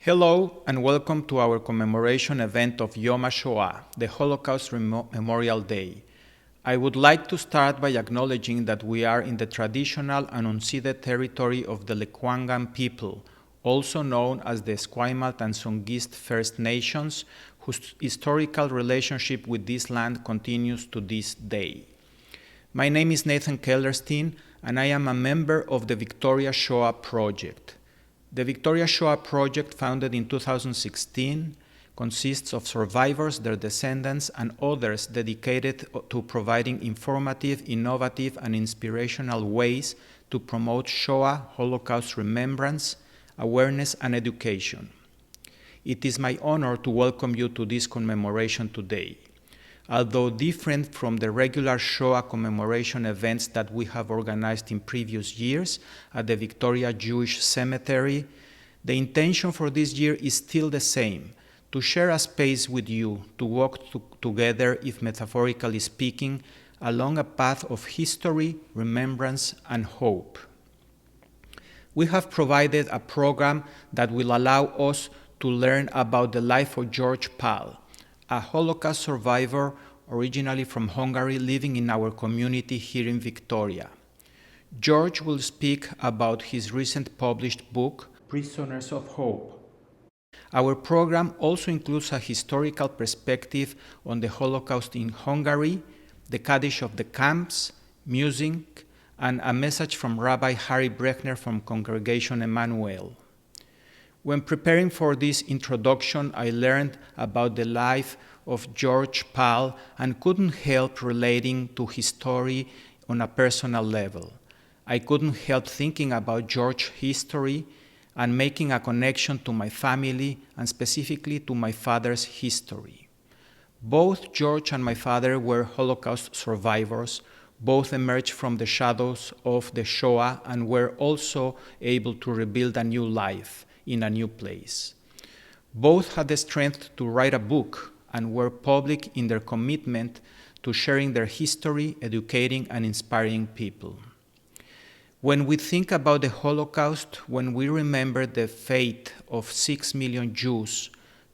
Hello and welcome to our commemoration event of Yom HaShoah, the Holocaust Memorial Day. I would like to start by acknowledging that we are in the traditional and unceded territory of the Lekwungen people, also known as the Esquimalt and Songhees First Nations, whose historical relationship with this land continues to this day. My name is Nathan Kellerstein, and I am a member of the Victoria Shoah Project. The Victoria Shoah Project, founded in 2016, consists of survivors, their descendants, and others dedicated to providing informative, innovative, and inspirational ways to promote Shoah Holocaust remembrance, awareness, and education. It is my honor to welcome you to this commemoration today. Although different from the regular Shoah commemoration events that we have organized in previous years at the Victoria Jewish Cemetery, the intention for this year is still the same: to share a space with you, to walk together, if metaphorically speaking, along a path of history, remembrance, and hope. We have provided a program that will allow us to learn about the life of George Pal, a Holocaust survivor originally from Hungary living in our community here in Victoria. George will speak about his recent published book, Prisoners of Hope. Our program also includes a historical perspective on the Holocaust in Hungary, the Kaddish of the camps, music, and a message from Rabbi Harry Brechner from Congregation Emmanuel. When preparing for this introduction, I learned about the life of George Pal and couldn't help relating to his story on a personal level. I couldn't help thinking about George's history and making a connection to my family and specifically to my father's history. Both George and my father were Holocaust survivors. Both emerged from the shadows of the Shoah and were also able to rebuild a new life in a new place. Both had the strength to write a book and were public in their commitment to sharing their history, educating, and inspiring people. When we think about the Holocaust, when we remember the fate of 6 million Jews,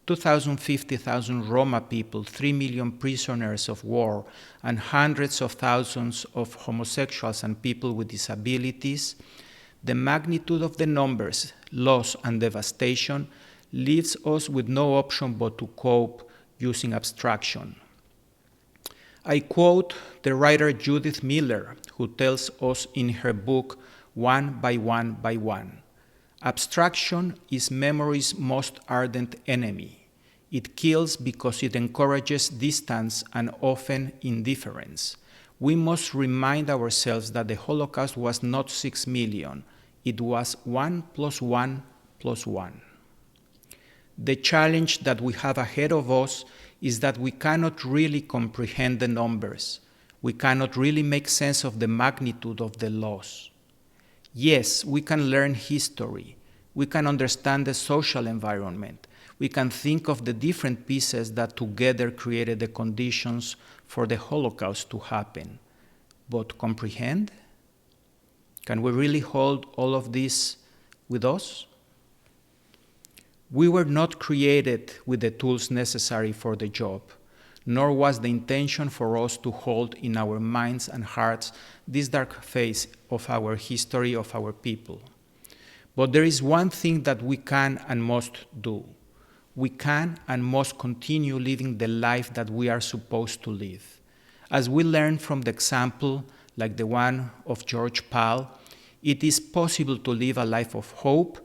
250,000 Roma people, 3 million prisoners of war, and hundreds of thousands of homosexuals and people with disabilities, the magnitude of the numbers, loss, and devastation leaves us with no option but to cope using abstraction. I quote the writer Judith Miller, who tells us in her book, One by One by One, abstraction is memory's most ardent enemy. It kills because it encourages distance and often indifference. We must remind ourselves that the Holocaust was not 6 million. It was 1 + 1 + 1. The challenge that we have ahead of us is that we cannot really comprehend the numbers. We cannot really make sense of the magnitude of the loss. Yes, we can learn history. We can understand the social environment. We can think of the different pieces that together created the conditions for the Holocaust to happen. But comprehend? Can we really hold all of this with us? We were not created with the tools necessary for the job, nor was the intention for us to hold in our minds and hearts this dark phase of our history, of our people. But there is one thing that we can and must do. We can and must continue living the life that we are supposed to live. As we learn from the example, like the one of George Pal, it is possible to live a life of hope,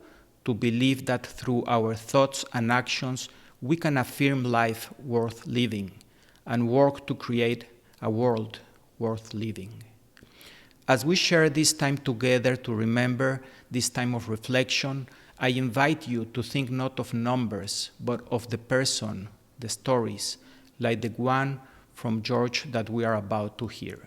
to believe that through our thoughts and actions we can affirm life worth living and work to create a world worth living. As we share this time together to remember this time of reflection, I invite you to think not of numbers, but of the person, the stories, like the one from George that we are about to hear.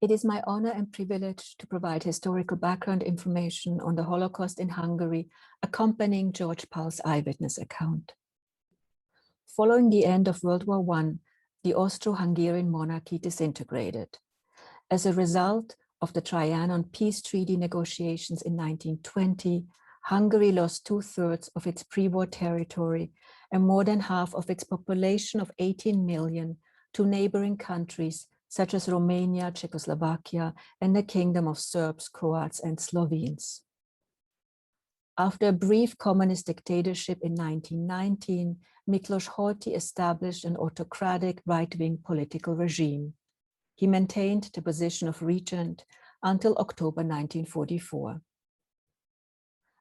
It is my honor and privilege to provide historical background information on the Holocaust in Hungary, accompanying George Paal's eyewitness account. Following the end of World War I, the Austro-Hungarian monarchy disintegrated. As a result of the Trianon Peace Treaty negotiations in 1920, Hungary lost 2/3 of its pre-war territory and more than half of its population of 18 million to neighboring countries such as Romania, Czechoslovakia, and the Kingdom of Serbs, Croats, and Slovenes. After a brief communist dictatorship in 1919, Miklos Horthy established an autocratic right-wing political regime. He maintained the position of regent until October 1944.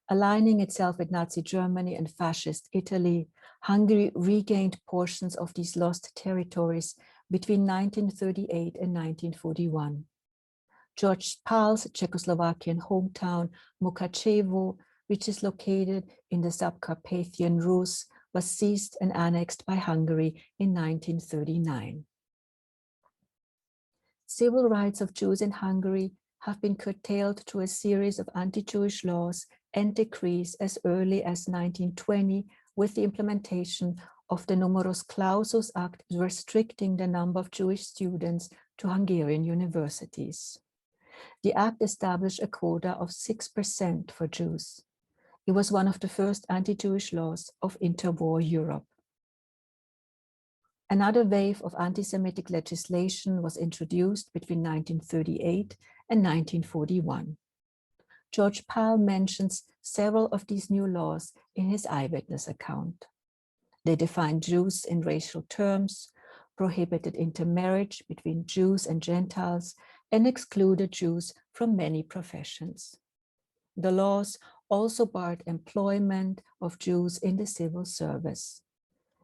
Aligning itself with Nazi Germany and fascist Italy, Hungary regained portions of these lost territories between 1938 and 1941. George Paal's Czechoslovakian hometown, Mukachevo, which is located in the Subcarpathian Rus, was seized and annexed by Hungary in 1939. Civil rights of Jews in Hungary have been curtailed through a series of anti-Jewish laws and decrees as early as 1920, with the implementation of the Numerus Clausus Act restricting the number of Jewish students to Hungarian universities. The act established a quota of 6% for Jews. It was one of the first anti-Jewish laws of interwar Europe. Another wave of anti-Semitic legislation was introduced between 1938 and 1941. George Paal mentions several of these new laws in his eyewitness account. They defined Jews in racial terms, prohibited intermarriage between Jews and Gentiles, and excluded Jews from many professions. The laws also barred employment of Jews in the civil service.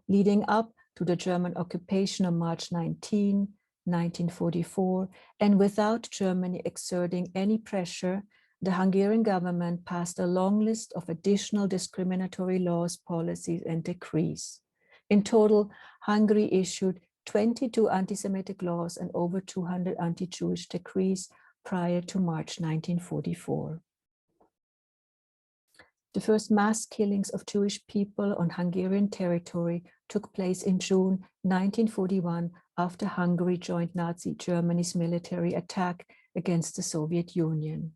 Leading up to the German occupation on March 19, 1944, and without Germany exerting any pressure, the Hungarian government passed a long list of additional discriminatory laws, policies, and decrees. In total, Hungary issued 22 anti-Semitic laws and over 200 anti-Jewish decrees prior to March 1944. The first mass killings of Jewish people on Hungarian territory took place in June 1941 after Hungary joined Nazi Germany's military attack against the Soviet Union.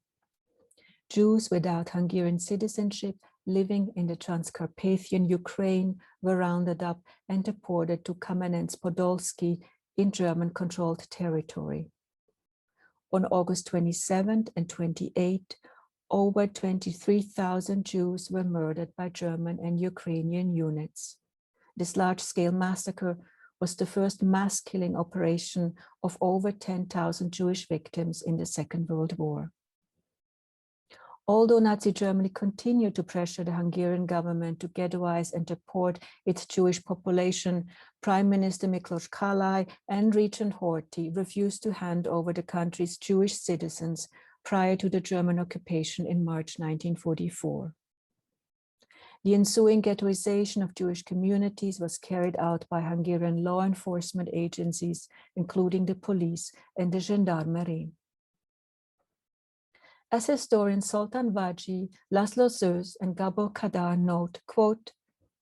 Jews without Hungarian citizenship living in the Transcarpathian Ukraine were rounded up and deported to Kamenets-Podolsky in German-controlled territory. On August 27th and 28th, over 23,000 Jews were murdered by German and Ukrainian units. This large-scale massacre was the first mass killing operation of over 10,000 Jewish victims in the Second World War. Although Nazi Germany continued to pressure the Hungarian government to ghettoize and deport its Jewish population, Prime Minister Miklos Kálai and Regent Horthy refused to hand over the country's Jewish citizens prior to the German occupation in March 1944. The ensuing ghettoization of Jewish communities was carried out by Hungarian law enforcement agencies, including the police and the gendarmerie. As historians Zoltán Vajgyi, Laszlo Zösz, and Gabor Kadar note, quote,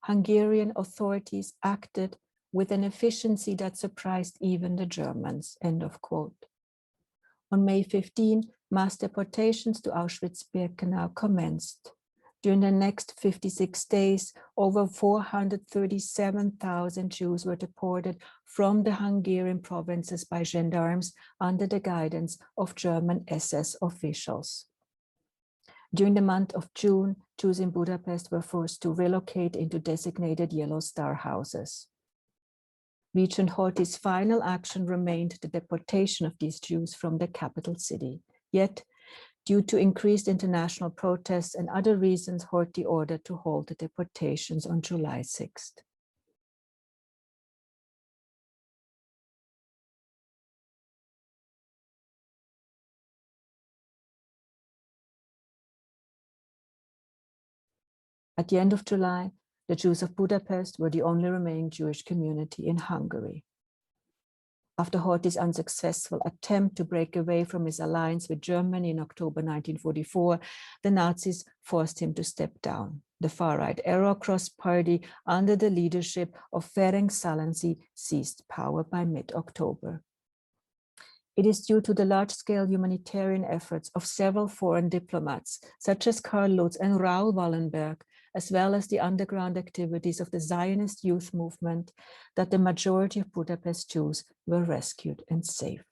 Hungarian authorities acted with an efficiency that surprised even the Germans, end of quote. On May 15, mass deportations to Auschwitz-Birkenau commenced. During the next 56 days, over 437,000 Jews were deported from the Hungarian provinces by gendarmes under the guidance of German SS officials. During the month of June, Jews in Budapest were forced to relocate into designated Yellow Star houses. Regent Horthy's final action remained the deportation of these Jews from the capital city. Yet, due to increased international protests and other reasons, Horthy ordered to halt the deportations on July 6th. At the end of July, the Jews of Budapest were the only remaining Jewish community in Hungary. After Horthy's unsuccessful attempt to break away from his alliance with Germany in October 1944, the Nazis forced him to step down. The far-right Arrow Cross Party, under the leadership of Ferenc Szálasi, seized power by mid-October. It is due to the large-scale humanitarian efforts of several foreign diplomats, such as Karl Lutz and Raoul Wallenberg, as well as the underground activities of the Zionist youth movement, that the majority of Budapest Jews were rescued and saved.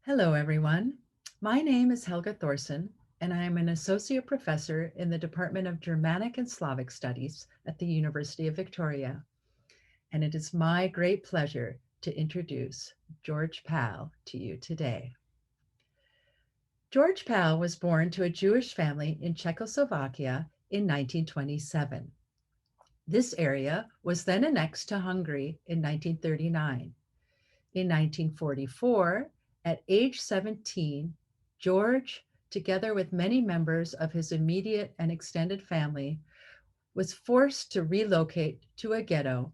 Hello, everyone. My name is Helga Thorsen, and I am an associate professor in the Department of Germanic and Slavic Studies at the University of Victoria. And it is my great pleasure to introduce George Pal to you today. George Pal was born to a Jewish family in Czechoslovakia in 1927. This area was then annexed to Hungary in 1939. In 1944, at age 17, George, together with many members of his immediate and extended family, was forced to relocate to a ghetto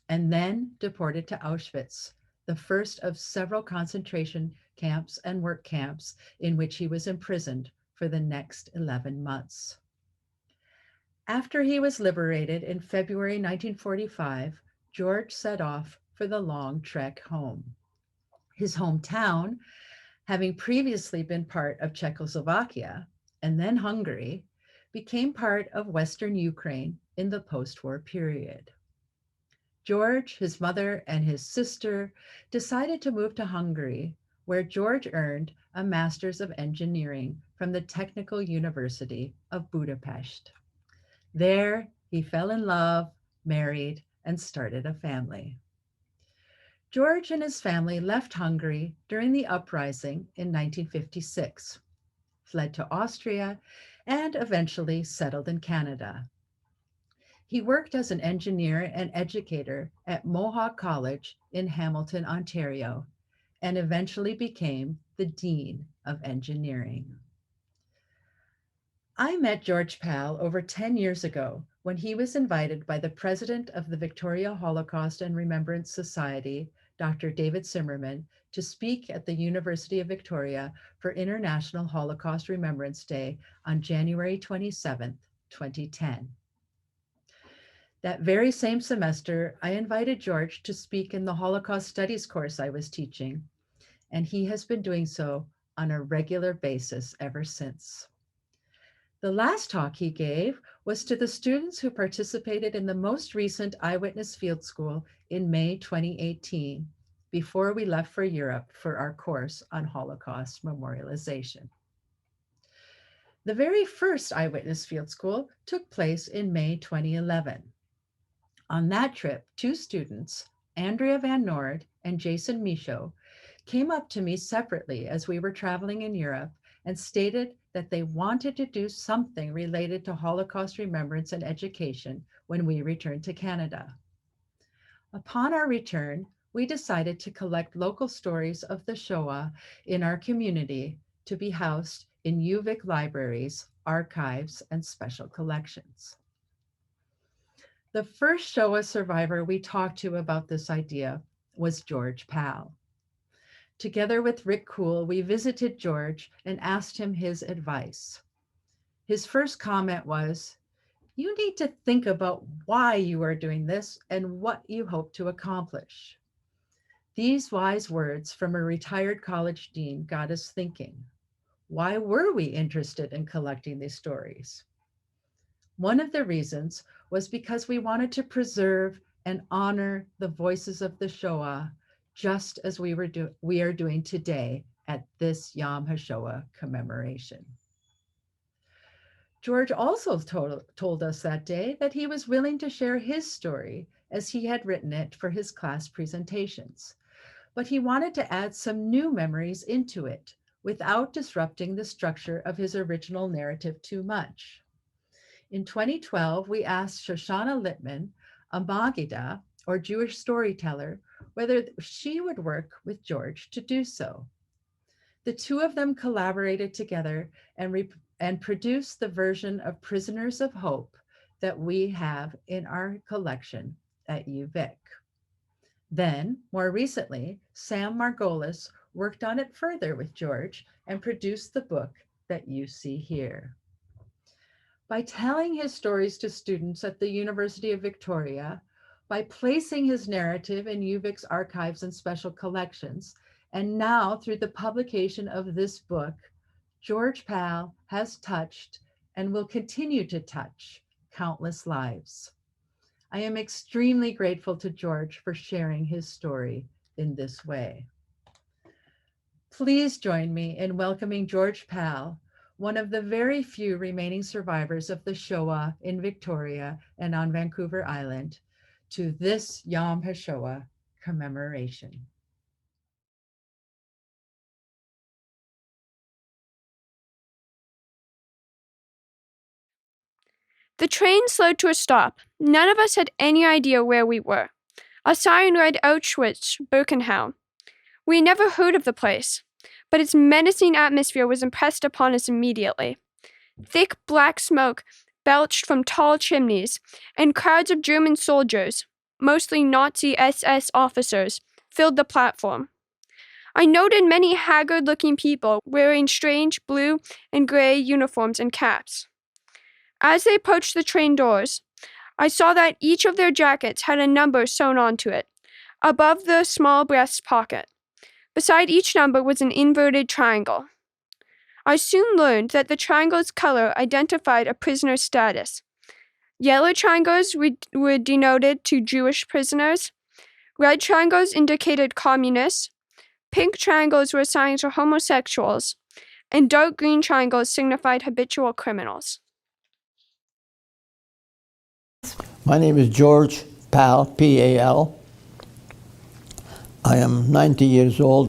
and then deported to Auschwitz, the first of several concentration camps and work camps in which he was imprisoned for the next 11 months. After he was liberated in February 1945, George set off for the long trek home. His hometown, having previously been part of Czechoslovakia and then Hungary, became part of Western Ukraine in the post-war period. George, his mother, and his sister decided to move to Hungary, where George earned a Master's of Engineering from the Technical University of Budapest. There, he fell in love, married, and started a family. George and his family left Hungary during the uprising in 1956, fled to Austria, and eventually settled in Canada. He worked as an engineer and educator at Mohawk College in Hamilton, Ontario, and eventually became the Dean of Engineering. I met George Pal over 10 years ago when he was invited by the president of the Victoria Holocaust and Remembrance Society, Dr. David Zimmerman, to speak at the University of Victoria for International Holocaust Remembrance Day on January 27, 2010. That very same semester, I invited George to speak in the Holocaust Studies course I was teaching, and he has been doing so on a regular basis ever since. The last talk he gave was to the students who participated in the most recent Eyewitness Field School in May 2018, before we left for Europe for our course on Holocaust memorialization. The very first Eyewitness Field School took place in May 2011. On that trip, two students, Andrea Van Noord and Jason Michaud came up to me separately as we were traveling in Europe and stated that they wanted to do something related to Holocaust remembrance and education when we returned to Canada. Upon our return, we decided to collect local stories of the Shoah in our community to be housed in UVic libraries, archives, and special collections. The first Shoah survivor we talked to about this idea was George Pal. Together with Rick Kuhl, we visited George and asked him his advice. His first comment was, "You need to think about why you are doing this and what you hope to accomplish." These wise words from a retired college dean got us thinking. Why were we interested in collecting these stories? One of the reasons was because we wanted to preserve and honor the voices of the Shoah, just as we are doing today at this Yom HaShoah commemoration. George also told us that day that he was willing to share his story as he had written it for his class presentations, but he wanted to add some new memories into it without disrupting the structure of his original narrative too much. In 2012, we asked Shoshana Littman, a Magida, or Jewish storyteller, whether she would work with George to do so. The two of them collaborated together and produced the version of Prisoners of Hope that we have in our collection at UVic. Then, more recently, Sam Margolis worked on it further with George and produced the book that you see here. By telling his stories to students at the University of Victoria, by placing his narrative in UVic's archives and special collections, and now through the publication of this book, George Pal has touched and will continue to touch countless lives. I am extremely grateful to George for sharing his story in this way. Please join me in welcoming George Pal, one of the very few remaining survivors of the Shoah in Victoria and on Vancouver Island, to this Yom HaShoah commemoration. The train slowed to a stop. None of us had any idea where we were. A sign read Auschwitz, Birkenau. We had never heard of the place, but its menacing atmosphere was impressed upon us immediately. Thick black smoke belched from tall chimneys, and crowds of German soldiers, mostly Nazi SS officers, filled the platform. I noted many haggard-looking people wearing strange blue and gray uniforms and caps. As they approached the train doors, I saw that each of their jackets had a number sewn onto it, above the small breast pocket. Beside each number was an inverted triangle. I soon learned that the triangle's color identified a prisoner's status. Yellow triangles were denoted to Jewish prisoners, red triangles indicated communists, pink triangles were assigned to homosexuals, and dark green triangles signified habitual criminals. My name is George Pal, P-A-L. I am 90 years old,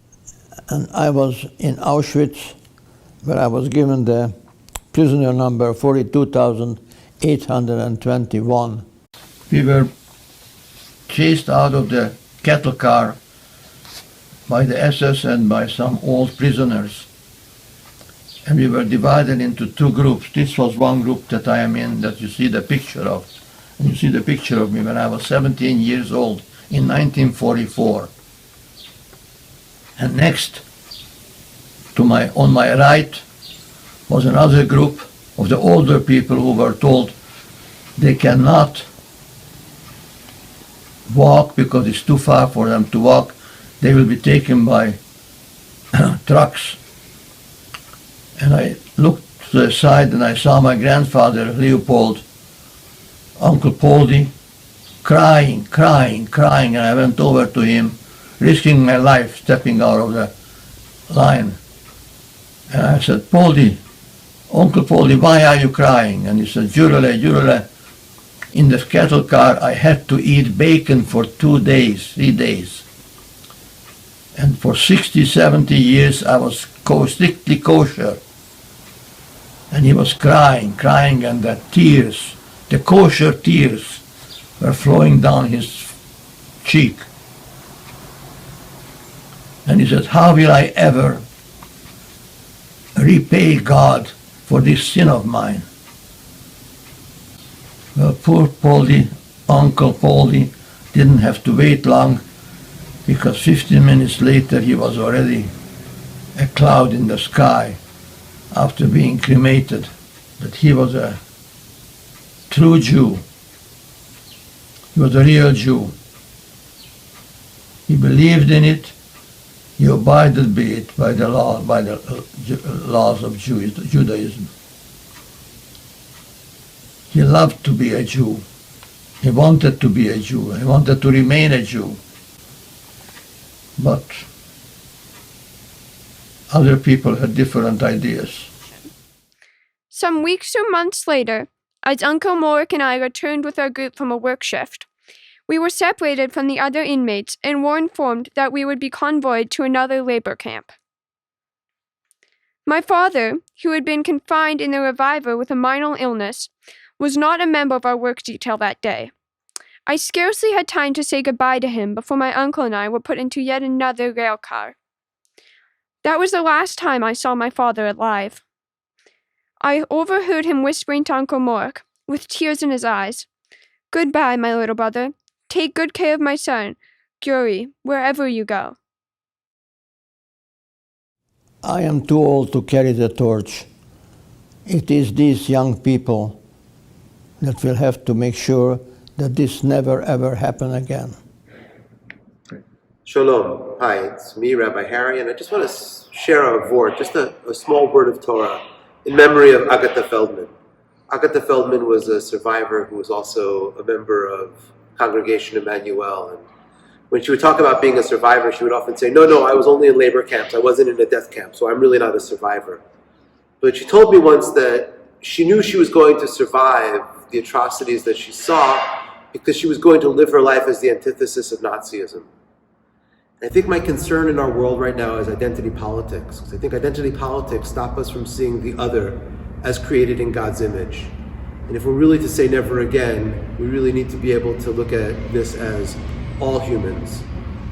and I was in Auschwitz, where I was given the prisoner number 42,821. We were chased out of the cattle car by the SS and by some old prisoners. And we were divided into two groups. This was one group that I am in, that you see the picture of. And you see the picture of me when I was 17 years old in 1944. And next, on my right, was another group of the older people who were told they cannot walk because it's too far for them to walk. They will be taken by trucks. And I looked to the side and I saw my grandfather, Leopold, Uncle Poldy, crying, and I went over to him, risking my life, stepping out of the line. And I said, Poldy, Uncle Poldy, why are you crying? And he said, Jurele, in the cattle car, I had to eat bacon for 2 days, 3 days. And for 60, 70 years, I was strictly kosher. And he was crying, and the tears, the kosher tears, were flowing down his cheek. And he said, how will I ever repay God for this sin of mine? Well, poor Poldy, Uncle Poldy, didn't have to wait long, because 15 minutes later he was already a cloud in the sky after being cremated. But he was a true Jew. He was a real Jew. He believed in it. He abided by the laws of Judaism. He loved to be a Jew. He wanted to be a Jew. He wanted to remain a Jew. But other people had different ideas. Some weeks or months later, as Uncle Morik and I returned with our group from a work shift, we were separated from the other inmates and were informed that we would be convoyed to another labor camp. My father, who had been confined in the Reviver with a minor illness, was not a member of our work detail that day. I scarcely had time to say goodbye to him before my uncle and I were put into yet another rail car. That was the last time I saw my father alive. I overheard him whispering to Uncle Morik, with tears in his eyes, "Goodbye, my little brother. Take good care of my son, Guri, wherever you go." I am too old to carry the torch. It is these young people that will have to make sure that this never ever happen again. Shalom. Hi, it's me, Rabbi Harry, and I just want to share a word, just a small word of Torah in memory of Agatha Feldman. Agatha Feldman was a survivor who was also a member of Congregation Emmanuel, and when she would talk about being a survivor, she would often say, no, I was only in labor camps, I wasn't in a death camp, so I'm really not a survivor. But she told me once that she knew she was going to survive the atrocities that she saw because she was going to live her life as the antithesis of Nazism. I think my concern in our world right now is identity politics, because I think identity politics stop us from seeing the other as created in God's image. And if we're really to say never again, we really need to be able to look at this as all humans,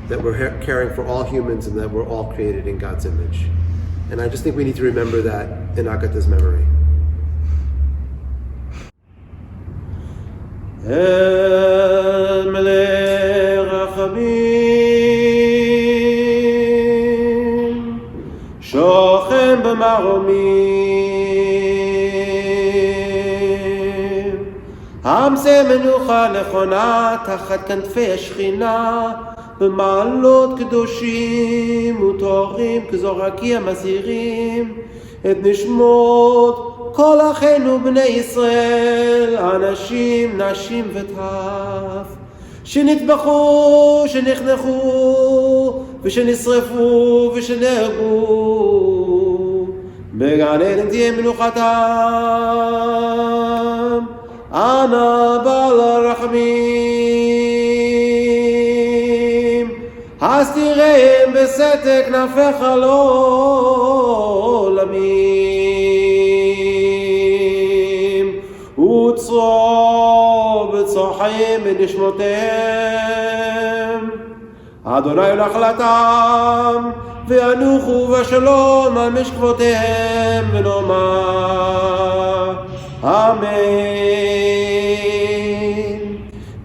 that we're caring for all humans and that we're all created in God's image. And I just think we need to remember that in Agatha's memory. El Melech Rachamim, Shochem b'maromim, Hamse menucha nechona tachat kanfei השכינה, במעלות קדושים וטהורים כזורקים המסירים את נשמות כל אחינו בני ישראל, אנשים, נשים וטף, שנטבחו, שנחנכו ושנשרפו ושנהרגו, בגן עדן תהיה מנוחתם, אנא בעל הרחמים, הסתירם בסתר כנפיך לעולמים, וצרור בצוחים בנשמותיהם, אדוני נחלתם, וינוחו בשלום על משכבותיהם, ונאמר Amen.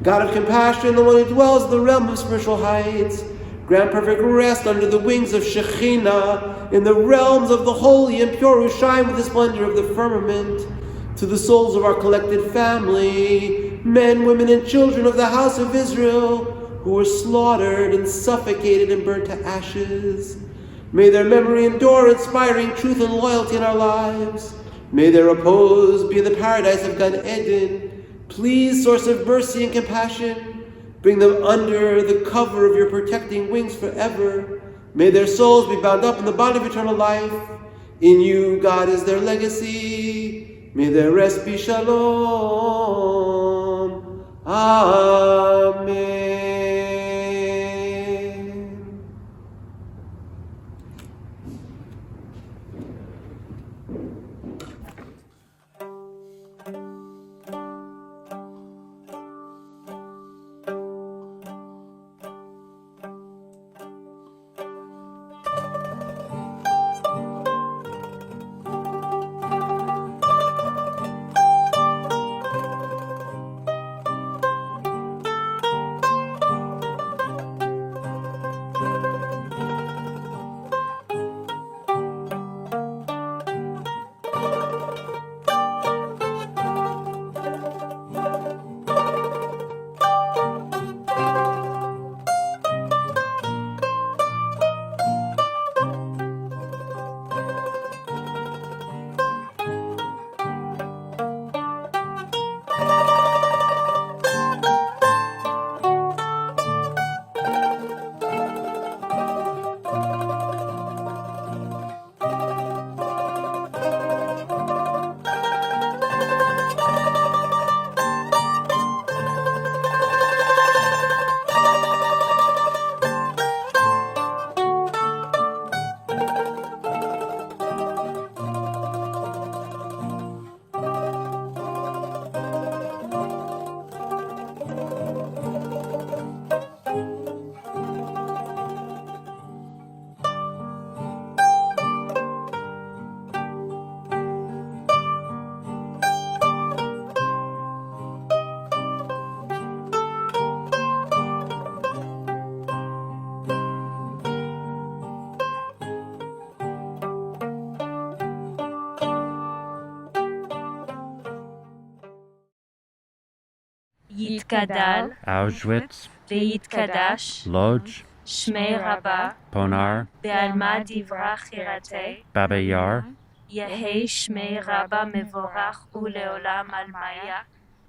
God of compassion, the one who dwells in the realm of spiritual heights, grant perfect rest under the wings of Shekhinah, in the realms of the holy and pure who shine with the splendor of the firmament, to the souls of our collected family, men, women, and children of the house of Israel, who were slaughtered and suffocated and burnt to ashes. May their memory endure, inspiring truth and loyalty in our lives. May their repose be in the paradise of Gan Eden. Please, source of mercy and compassion, bring them under the cover of your protecting wings forever. May their souls be bound up in the bond of eternal life. In you, God, is their legacy. May their rest be shalom. Amen. יתגדל, Auschwitz, ויתקדש, Lodz, שמי רבה, Ponar, בעלמא דברך ירתי, Baba Yar, יהי שמי רבה מבורך ולעולם עלמיה,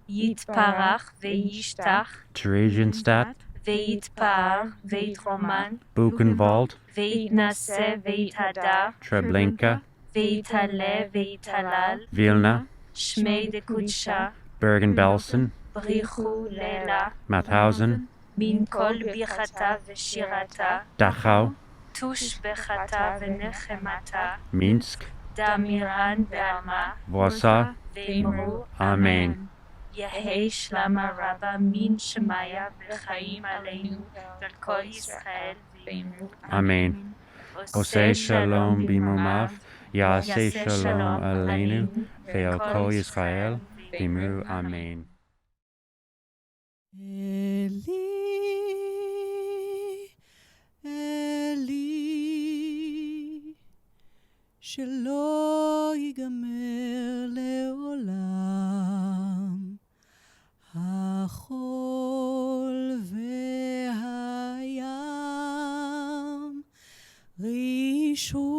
יתפרח וישתח, Theresienstadt, ויתפאר ויתרומן, Buchenwald, ויתנשא ויתהדר, Treblinka, ויתעלה ויתהלל, Vilna, שמי דקודשה, Bergen-Belsen, בריחו לילה, Mauthausen, מן כל ביחתה ושירתה, Dachau, תוש בחתה ונחמתה, Minsk, דמירן בעלמה, Warsaw, ואמרו Amen. יהי שלמה רבה מן שמיה וחיים עלינו ועל כל ישראל ואמרו Amen. עושה שלום במרומיו, יעשה שלום עלינו ועל כל ישראל, ואמרו אמן. אלי, אלי, שלא ייגמר לעולם החול והים, רישוש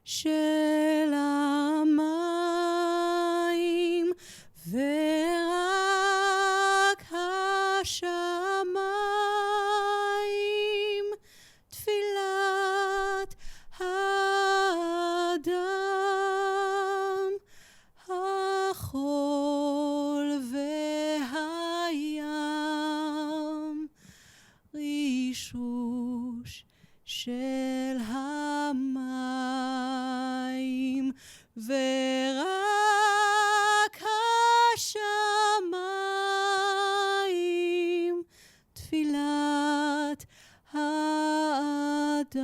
של המים ורק השמיים, תפילת האדם, החול והים, רישוש של המים ורק השמיים, תפילת האדם.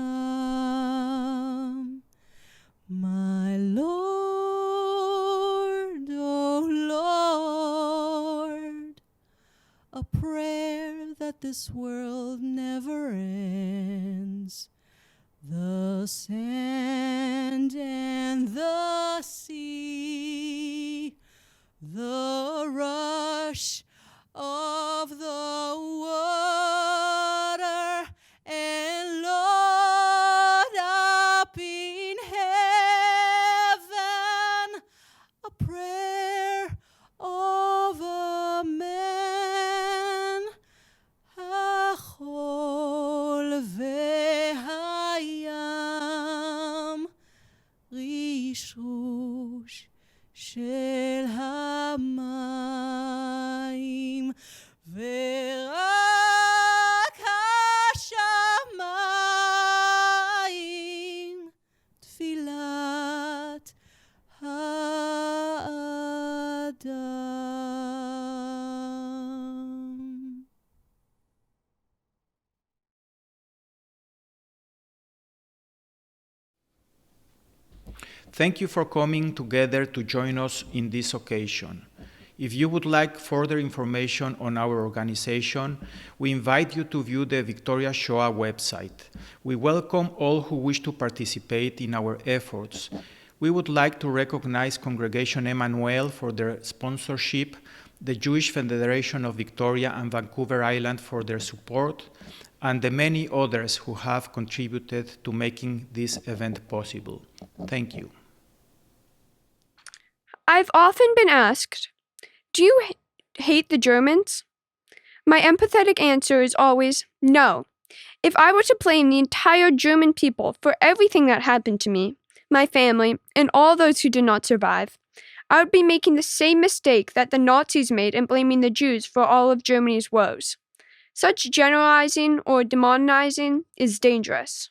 My Lord, oh Lord, a prayer that this world never ends. The sand and the sea, the rush of the water, and Lord up in heaven, a prayer of a man, החול והים, רישוש של המים. Thank you for coming together to join us in this occasion. If you would like further information on our organization, we invite you to view the Victoria Shoah website. We welcome all who wish to participate in our efforts. We would like to recognize Congregation Emmanuel for their sponsorship, the Jewish Federation of Victoria and Vancouver Island for their support, and the many others who have contributed to making this event possible. Thank you. I've often been asked, do you hate the Germans? My empathetic answer is always no. If I were to blame the entire German people for everything that happened to me, my family, and all those who did not survive, I would be making the same mistake that the Nazis made in blaming the Jews for all of Germany's woes. Such generalizing or demonizing is dangerous.